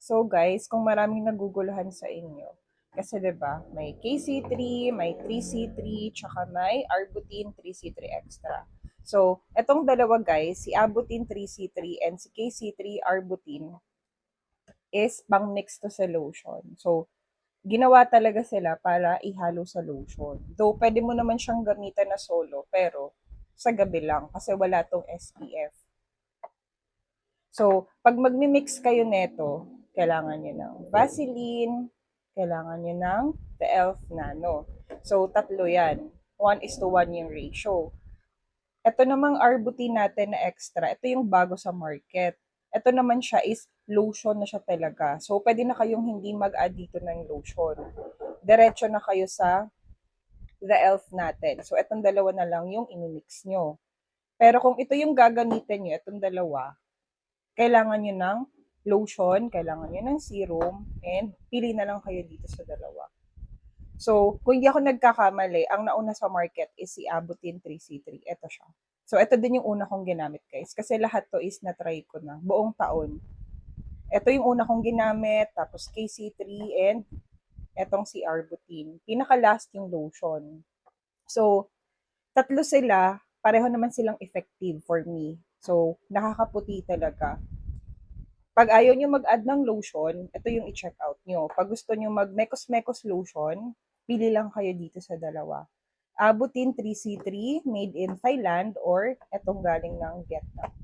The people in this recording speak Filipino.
So guys, kung maraming naguguluhan sa inyo, kasi 'di ba, may KC3, may 3C3, tsaka may Arbutin 3C3 extra. So, etong dalawa guys, si Arbutin 3C3 and si KC3 Arbutin is pang-mix to sa lotion. So, ginawa talaga sila para ihalo sa lotion. Though, pwede mo naman siyang gamitan na solo, pero sa gabi lang kasi wala tong SPF. So, pag magmi-mix kayo neto, kailangan nyo ng Vaseline, kailangan nyo ng The Elf Nano. So, tatlo yan. 1:1 yung ratio. Ito namang Arbutin natin na extra, ito yung bago sa market. Ito naman siya is lotion na siya talaga. So, pwede na kayong hindi mag-add dito ng lotion. Diretso na kayo sa The Elf natin. So, itong dalawa na lang yung inimix nyo. Pero kung ito yung gagamitin nyo, itong dalawa, kailangan nyo ng lotion, kailangan nyo ng serum, and pili na lang kayo dito sa dalawa. So, kung hindi ako nagkakamali, ang nauna sa market is si Abutin 3C3. Ito siya. So, ito din yung una kong ginamit, guys. Kasi lahat to is na-try ko na buong taon. Ito yung una kong ginamit, tapos KC3, and etong si Arbutin. Pinaka-last yung lotion. So, tatlo sila, pareho naman silang effective for me. So, nakakaputi talaga. Pag ayaw nyo mag-add ng lotion, ito yung i-check out nyo. Pag gusto nyo mag-mekos-mekos lotion, pili lang kayo dito sa dalawa. Abutin 3C3, made in Thailand, or etong galing ng Vietnam.